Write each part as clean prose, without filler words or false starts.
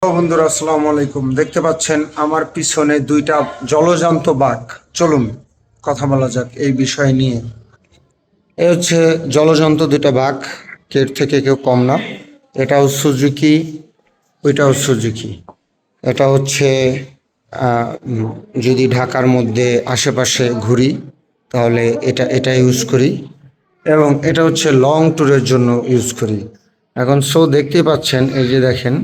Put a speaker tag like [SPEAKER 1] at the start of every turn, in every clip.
[SPEAKER 1] বন্ধুরা আসসালামু আলাইকুম। দেখতে পাচ্ছেন আমার পিছনে দুইটা জলজান্ত বাঘ। চলুন কথা বলা যাক এই বিষয় নিয়ে। এই হচ্ছে জলজান্ত দুইটা বাঘ, কের থেকে কেউ কম না। এটাও সুজুকি, ওইটাও সুজুকি। এটা হচ্ছে যদি ঢাকার মধ্যে আশেপাশে ঘুরি তাহলে এটা ইউজ করি, এবং এটা হচ্ছে লং ট্যুরের জন্য ইউজ করি। এখন দেখতেই পাচ্ছেন, এই যে দেখেন,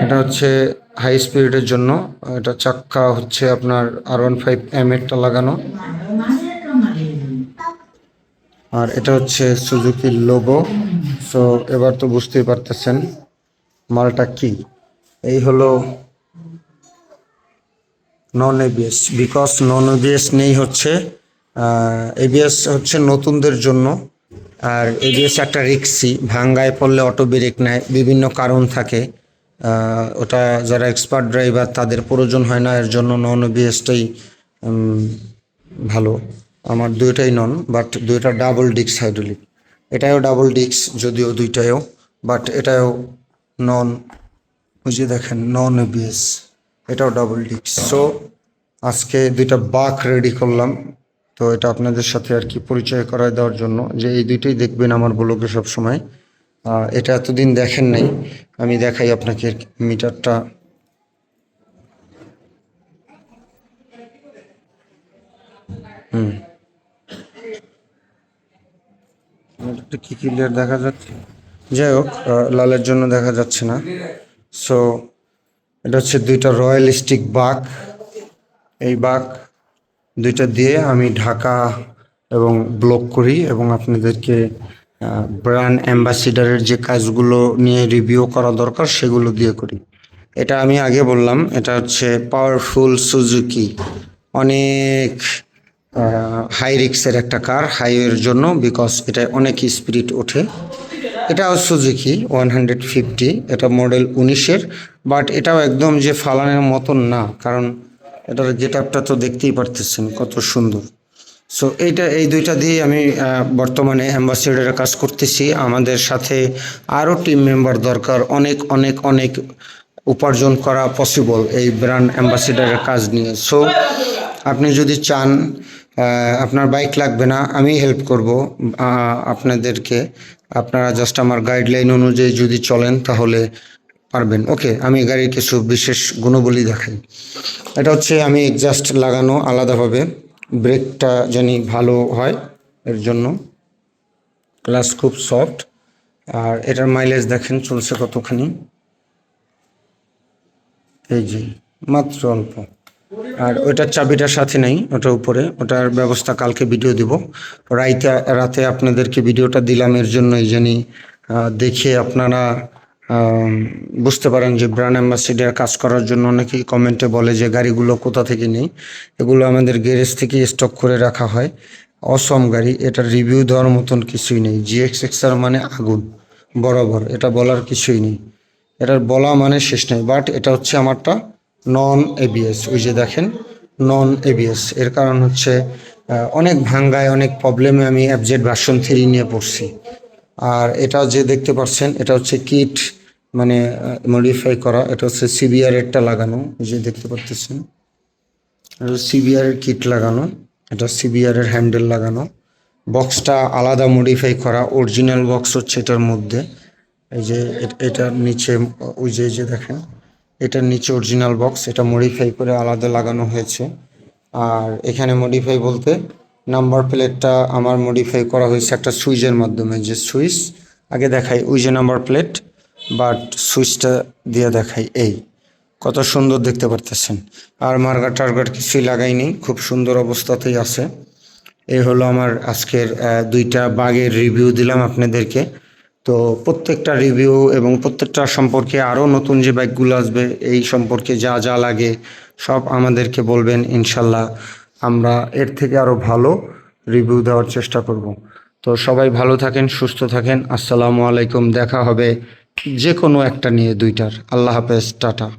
[SPEAKER 1] এটা হচ্ছে হাই স্পিডের জন্য। এটা চাক্কা হচ্ছে আপনার R15M এরটা লাগানো, আর এটা হচ্ছে সুজুকির লোগো। এবার তো বুঝতেই পারতেছেন মালটা কি। এই হলো non ABS, because non ABS নেই হচ্ছে। এবিএস হচ্ছে নতুনদের জন্য, আর এবিএস একটা রিক্সি, ভাঙ্গায় পড়লে অটো ব্রেক নেয়, বিভিন্ন কারণ থাকে। ওটা যারা এক্সপার্ট ড্রাইভার তাদের প্রয়োজন হয় না, এর জন্য নন এবিএসটাই ভালো। আমার দুইটাই নন, বাট দুইটা ডাবল ডিস্ক হাইড্রোলিক। এটাও ডাবল ডিস্ক যদিও দুইটাও, বাট এটাও নন, ওই যে দেখেন নন এবিএস, এটাও ডাবল ডিস্ক। আজকে দুইটা বাক রেডি করলাম, তো এটা আপনাদের সাথে আর কি পরিচয় করায় দেওয়ার জন্য, যে এই দুইটাই দেখবেন আমার ব্লগে সবসময়। এটা এতদিন দেখেন নাই, আমি দেখাই আপনাকে মিটারটা। একটু কি ক্লিয়ার দেখা যাচ্ছে? যাই হোক, লালের জন্য দেখা যাচ্ছে না। সো এটা হচ্ছে দুইটা রয়্যাল স্টিক বাক। এই বাক দুইটা দিয়ে আমি ঢাকা এবং ব্লগ করি, এবং আপনাদেরকে ব্র্যান্ড অ্যাম্বাসিডারের যে কাজগুলো নিয়ে রিভিউ করা দরকার সেগুলো দিয়ে করি। এটা আমি আগে বললাম, এটা হচ্ছে পাওয়ারফুল সুজুকি, অনেক হাই রিক্সের একটা কার হাইওয়ের জন্য, বিকজ এটা অনেক স্পিড ওঠে। এটাও সুজুকি 150, এটা মডেল 19-এর, বাট এটাও একদম যে ফালানের মতন না, কারণ এটার গেট আপটা তো দেখতেই পারতেছেন কত সুন্দর। এই দুইটা দিয়ে আমি বর্তমানে অ্যাম্বাসেডারের কাজ করতেছি। আমাদের সাথে আরও টিম মেম্বার দরকার, অনেক অনেক অনেক উপার্জন করা পসিবল এই ব্র্যান্ড অ্যাম্বাসেডারের কাজ নিয়ে। আপনি যদি চান, আপনার বাইক লাগবে না, আমি হেল্প করব আপনাদেরকে। আপনারা জাস্ট আমার গাইডলাইন অনুযায়ী যদি চলেন তাহলে পারবেন। ওকে, আমি গাড়ির কিছু বিশেষ গুণাবলী দেখাই। এটা হচ্ছে আমি এক্সজাস্ট লাগানো আলাদাভাবে, ব্রেকটা জানি ভালো হয় এর জন্য, ক্লাস খুব সফট। আর এটার মাইলেজ দেখেন চলছে কতখানি, এই যে মাত্র অল্প। আর ওইটার চাবিটার সাথে নেই, ওটা উপরে, ওটার ব্যবস্থা কালকে ভিডিও দিব। রাতে আপনাদেরকে ভিডিওটা দিলাম এর জন্যই জানি দেখে আপনারা বুঝতে পারেন যে ব্র্যান্ড অ্যাম্বাসিডার কাজ করার জন্য অনেকেই কমেন্টে বলে যে গাড়িগুলো কোথা থেকে নেই। এগুলো আমাদের গ্যারেজ থেকে স্টক করে রাখা হয়। অসম গাড়ি, এটার রিভিউ দেওয়ার মতন কিছুই নেই। GX-XR মানে আগুন বরাবর, এটা বলার কিছুই নেই, এটার বলা মানে শেষ নেই। বাট এটা হচ্ছে আমারটা নন এবিএস, ওই যে দেখেন নন এবিএস। এর কারণ হচ্ছে অনেক ভাঙ্গায়, অনেক প্রবলেমে আমি FZ ভার্সন 3 নিয়ে পড়ছি। আর এটা যে দেখতে পাচ্ছেন এটা হচ্ছে কিট, মানে মডিফাই করা। এটা হচ্ছে CBR এরটা লাগানো, এই যে দেখতে পাচ্ছেন CBR এর কিট লাগানো, এটা CBR এর হ্যান্ডেল লাগানো। বক্সটা আলাদা মডিফাই করা, অরিজিনাল বক্স হচ্ছে এটার মধ্যে। এই যে এটার নিচে, ওই যে দেখেন এটার নিচে অরিজিনাল বক্স, এটা মডিফাই করে আলাদা লাগানো হয়েছে। আর এখানে মডিফাই বলতে নাম্বার প্লেটটা আমার মডিফাই করা হয়েছে একটা সুইচের মাধ্যমে। যে সুইচ আগে দেখাই, ওই যে নাম্বার প্লেট, বাট সুইচটা দিয়ে দেখাই, এই কত সুন্দর দেখতে পারতেছেন। আর মার্গার টার্গার কিছুই লাগাইনি, খুব সুন্দর অবস্থাতেই আছে। এই হলো আমার আজকের দুইটা বাগের রিভিউ দিলাম আপনাদেরকে। তো প্রত্যেকটা রিভিউ এবং প্রত্যেকটা সম্পর্কে আরও নতুন যে বাইকগুলো আসবে এই সম্পর্কে যা যা লাগে সব আমাদেরকে বলবেন, ইনশাল্লাহ আমরা এর থেকে আরও ভালো রিভিউ দেওয়ার চেষ্টা করব। তো সবাই ভালো থাকেন, সুস্থ থাকেন, আসসালামু আলাইকুম। দেখা হবে যে কোনো একটা নিয়ে দুইটার। আল্লাহ হাফেজ, টাটা।